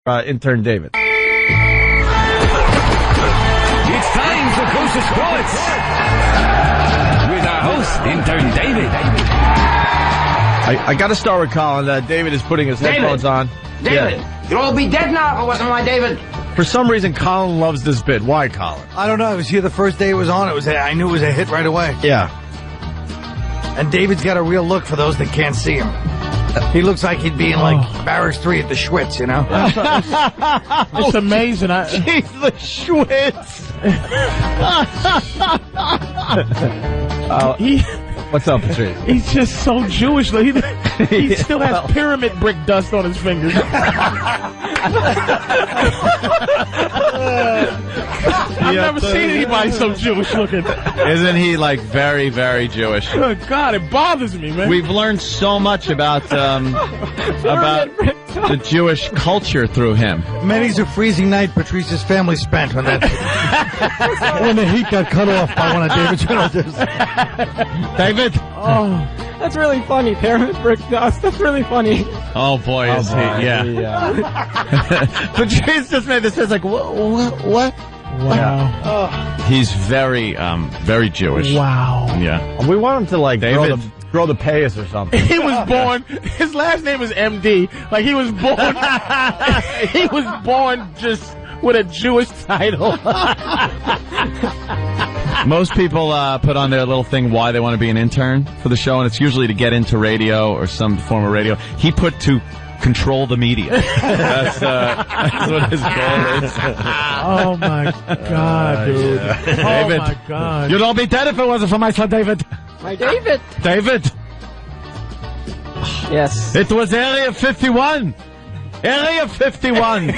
Intern David. It's time for Kosher Sports with our host, Intern David. I got to start with Colin. David is putting his headphones on. David, you'll all be dead now if it wasn't my David. For some reason, Colin loves this bit. Why, Colin? I don't know. I was here the first day it was on. I knew it was a hit right away. Yeah. And David's got a real look for those that can't see him. He looks like he'd be in, Barracks 3 at the Schwitz, you know? It's amazing. He's the Schwitz. What's up, Patrice? He's just so Jewish. He still has pyramid brick dust on his fingers. I've never seen anybody so Jewish looking. Isn't he, very, very Jewish? Oh, God, it bothers me, man. We've learned so much about the Jewish culture through him. Many's a freezing night Patrice's family spent when the heat got cut off by one of David's relatives. David? Oh, that's really funny. Pyramid brick dust. That's really funny. Oh, boy, is he. Yeah. Patrice just made this. It's like, what? Wow. Oh. He's very, very Jewish. Wow. Yeah. We want him to, grow the payas or something. He was born, his last name is MD. He was born, he was born just with a Jewish title. Most people put on their little thing why they want to be an intern for the show, and it's usually to get into radio or some form of radio. He put to control the media. That's what his goal is. Oh, my God, dude. David, oh, my God. You'd all be dead if it wasn't for my son, David. My David. David. Yes. It was Area 51. Area 51.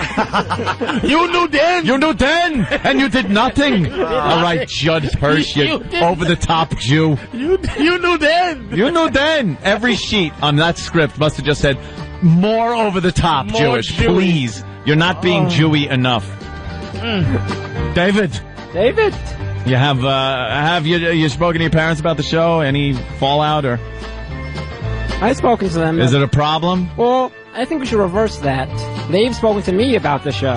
You knew then. You knew then, and you did nothing. All right, Judd Hirsch, you over-the-top Jew. You knew then. You knew then. Every sheet on that script must have just said, more over-the-top Jewish, please. You're not being Jewy enough. David. David. You have you spoken to your parents about the show? Any fallout or? I've spoken to them. Is it a problem? Well, I think we should reverse that. They've spoken to me about the show.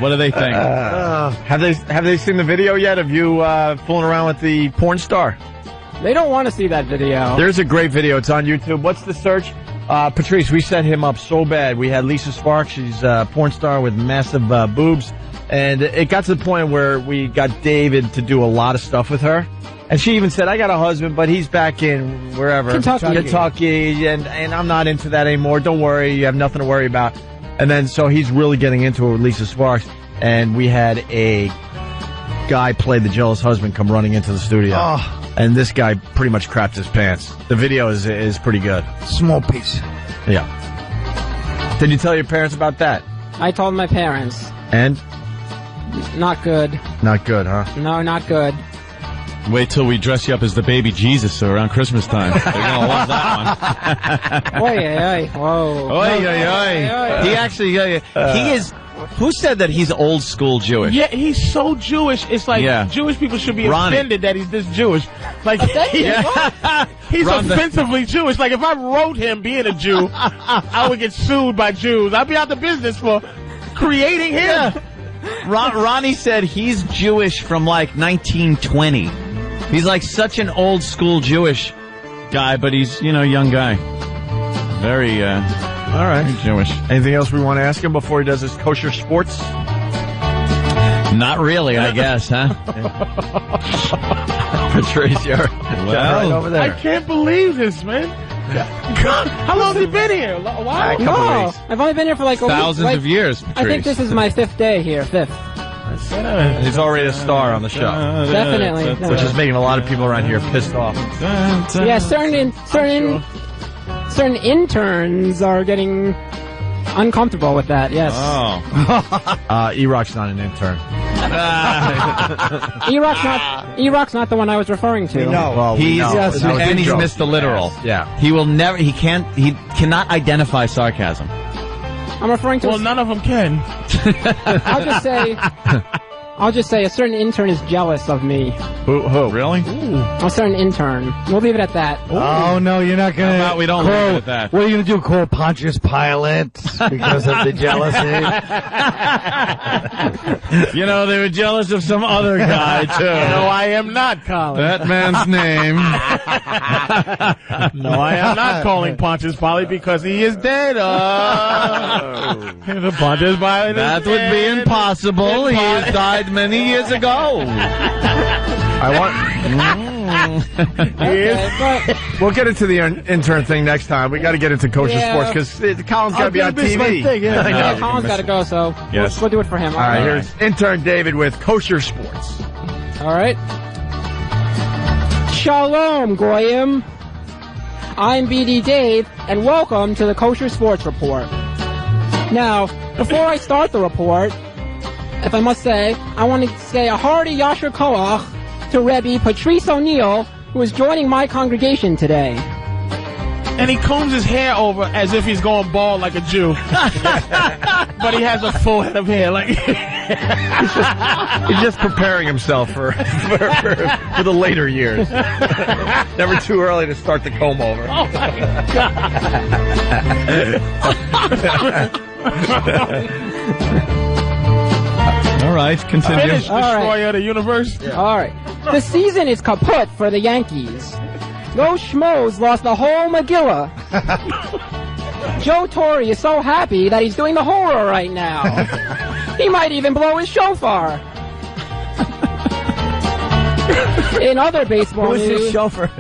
What do they think? Have they seen the video yet of you fooling around with the porn star? They don't want to see that video. There's a great video. It's on YouTube. What's the search? Patrice, we set him up so bad. We had Lisa Sparks. She's a porn star with massive boobs. And it got to the point where we got David to do a lot of stuff with her. And she even said, I got a husband, but he's back in wherever. Kentucky, and I'm not into that anymore. Don't worry. You have nothing to worry about. And then, so he's really getting into it with Lisa Sparks. And we had a guy play the jealous husband come running into the studio. Oh. And this guy pretty much crapped his pants. The video is pretty good. Small piece. Yeah. Did you tell your parents about that? I told my parents. And? Not good. Not good, huh? No, not good. Wait till we dress you up as the baby Jesus around Christmas time. They're gonna love that one. Oy, oy, oy. Whoa. Oy, oy, oy. He actually, he is. Who said that he's old school Jewish? Yeah, he's so Jewish. It's like Jewish people should be offended that he's this Jewish. He's offensively Jewish. Like, if I wrote him being a Jew, I would get sued by Jews. I'd be out the business for creating him. Yeah. Ronnie said he's Jewish from 1920. He's such an old school Jewish guy, but he's, young guy. Very, all right, Jewish. Anything else we want to ask him before he does his Kosher Sports? Not really, I guess, huh? Patrice, you're right over there. I can't believe this, man. God, how long have you been here? A while? A couple weeks. I've only been here for thousands of years, Patrice. I think this is my 5th day here. 5th. He's already a star on the show. Definitely. Which is making a lot of people around here pissed off. Yeah, certain interns are getting uncomfortable with that, yes. Oh. E-Rock's not an intern. E-Rock's not the one I was referring to. No. Well, he's missed the literal. Yes. Yeah. He cannot identify sarcasm. I'm referring to... Well, none of them can. I'll just say a certain intern is jealous of me. Who? Really? I'll start an intern. We'll leave it at that. Oh, no, you're not going to. How about we don't leave it at that? What are you going to do? Call Pontius Pilate because of the jealousy? You know, they were jealous of some other guy, too. No, I am not, Colin. That man's name. No, I am not calling Pontius Pilate because he is dead. The Pontius Pilate That is would dead. be impossible. He has died many years ago. We'll get into the intern thing next time. We got to get into Kosher Sports because Colin's got to be on TV. Yeah, Colin's got to go, so Yes. we'll do it for him. All right, here's Intern David with Kosher Sports. All right. Shalom, Goyim. I'm BD Dave, and welcome to the Kosher Sports Report. Now, before I start the report, if I must say, I want to say a hearty Yasher Koach to Rebbe Patrice O'Neal, who is joining my congregation today. And he combs his hair over as if he's going bald like a Jew. But he has a full head of hair. Like He's just preparing himself for the later years. Never too early to start the comb over. Oh, my God. All right, continue. Finish, All right. destroyer of the universe. All right. The season is kaput for the Yankees. Those schmoes lost the whole Megillah. Joe Torre is so happy that he's doing the horror right now. He might even blow his shofar. In other baseball news... chauffeur?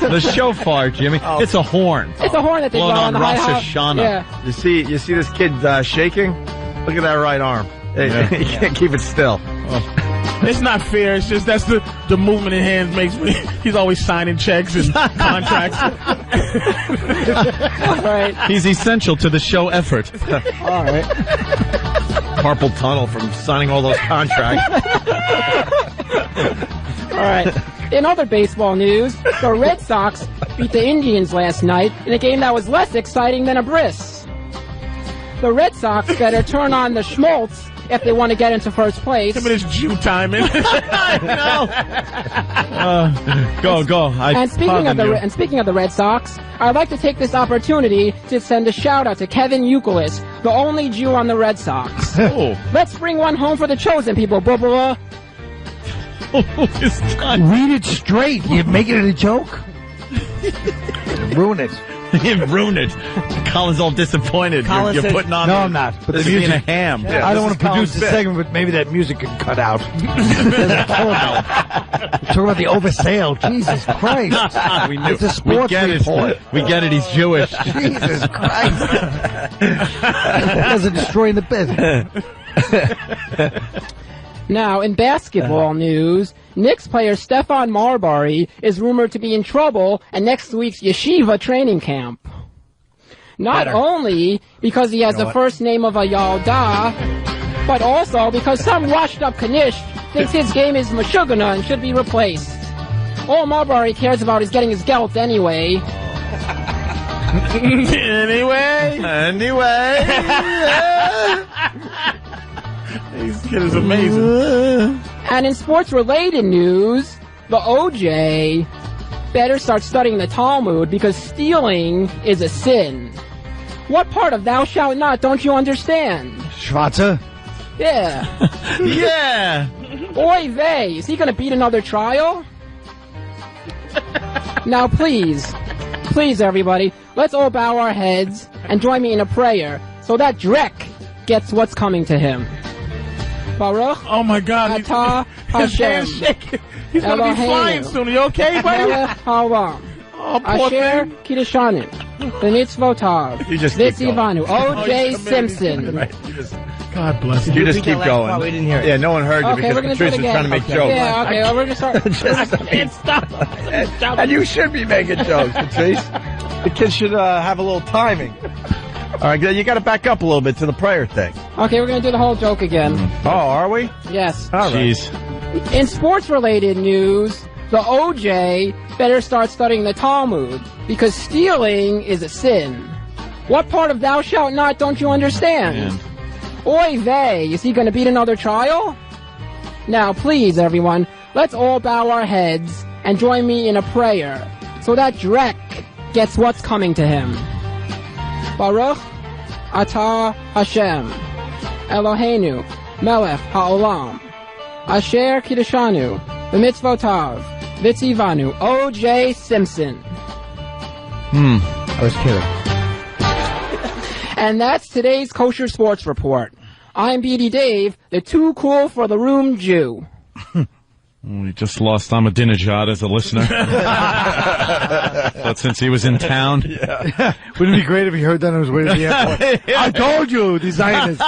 The shofar, Jimmy. It's a horn. It's a horn that they Blown blow on the Rosh high house. Hashanah. Yeah. You see this kid shaking? Look at that right arm. He can't keep it still. It's not fair. It's just that's the movement in hands makes me. He's always signing checks and contracts. All right. He's essential to the show effort. All right. Carpal tunnel from signing all those contracts. All right. In other baseball news, the Red Sox beat the Indians last night in a game that was less exciting than a bris. The Red Sox better turn on the schmaltz if they want to get into first place. Some of this Jew timing. Go. And speaking of the Red Sox, I'd like to take this opportunity to send a shout out to Kevin Youkilis, the only Jew on the Red Sox. Oh. Let's bring one home for the chosen people, blah, blah, blah. Read it straight. You making it a joke? Ruin it. You ruined it. Colin's all disappointed. You're putting on. No, I'm not. But This the is being music, a ham. Yeah. I don't this want to is produce Colin's the bit. segment, but maybe that music could cut out. Talk about the oversale. Jesus Christ. We knew. It's a sports report. We get it. He's Jewish. Jesus Christ. Doesn't destroy the business. Now, in basketball news, Knicks player Stephon Marbury is rumored to be in trouble at next week's yeshiva training camp. Not only because he has the first name of a Yalda, but also because some washed-up Kanish thinks his game is Meshuggah and should be replaced. All Marbury cares about is getting his gelt anyway. Anyway. This kid is amazing. And in sports-related news, the OJ better start studying the Talmud because stealing is a sin. What part of thou shalt not don't you understand? Schwarzer? Yeah. Yeah. Oy vey, is he gonna beat another trial? Now please everybody, let's all bow our heads and join me in a prayer so that Drek gets what's coming to him. Baruch Oh my God. Atah His Hashem. hand's shaking. He's gonna be Eloheinu. flying soon. Are you okay, buddy? Melech Haolam. Oh, poor Asher thing. Kiddushanim. The Mitzvotav. You just keep going. Vitzivanu. O.J. he's committed. Simpson. God bless him. You just keep going. We didn't hear it. Yeah, no one heard you Okay, because we're gonna do it Patrice was again. trying to make jokes. Yeah, okay, well, we're gonna start. I can't stop. And you should be making jokes, Patrice. The kids should have a little timing. All right, you got to back up a little bit to the prayer thing. Okay, we're gonna do the whole joke again. Oh, are we? Yes. All right. Jeez. In sports-related news, the OJ better start studying the Talmud because stealing is a sin. What part of thou shalt not don't you understand? Man. Oy vey, is he going to beat another trial? Now, please, everyone, let's all bow our heads and join me in a prayer so that Drek gets what's coming to him. Baruch Atah Hashem Eloheinu Melech HaOlam Asher Kiddushanu B'mitzvotav V'tzivanu. O.J. Simpson. I was kidding. And that's today's Kosher Sports Report. I'm BD Dave, the too cool for the room Jew. We just lost Ahmadinejad as a listener. But since he was in town. Yeah. Wouldn't it be great if he heard that on his way to the airport? I told you, the Zionists.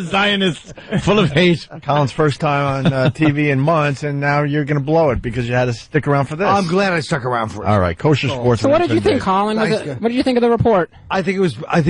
Zionists, full of hate. Colin's first time on TV in months, and now you're going to blow it because you had to stick around for this. I'm glad I stuck around for it. All right, Kosher Sports. So what did you think, Colin? What did you think of the report? I think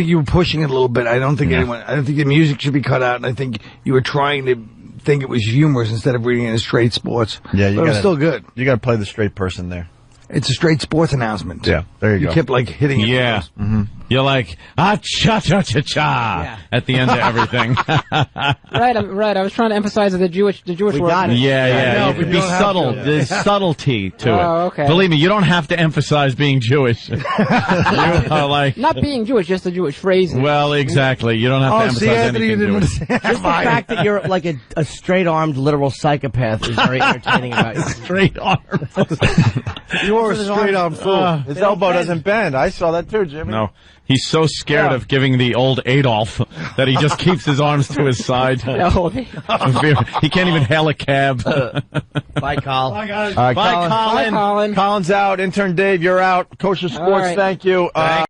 you were pushing it a little bit. I don't think the music should be cut out, and I think you were trying to think it was humorous instead of reading it as straight sports. Yeah, but it was still good. You got to play the straight person there. It's a straight sports announcement. Yeah, there you go. You kept like hitting it. Yeah. Mm-hmm. You're like, cha-cha-cha-cha at the end of everything. Right. I was trying to emphasize the Jewish word. Yeah. It would be subtle. There's subtlety to it. Okay. Believe me, you don't have to emphasize being Jewish. You are like, not being Jewish, just the Jewish phrase. well, exactly. You don't have to emphasize anything Jewish. Just the fact that you're like a straight-armed literal psychopath is very entertaining about you. Straight-armed. You are a straight-arm fool. His elbow doesn't bend. I saw that too, Jimmy. No. He's so scared of giving the old Adolf that he just keeps his arms to his side. He can't even hail a cab. Bye, Colin. Bye, guys. Bye, Colin. Bye, Colin. Colin's out. Intern Dave, you're out. Kosher Sports, right. thank you.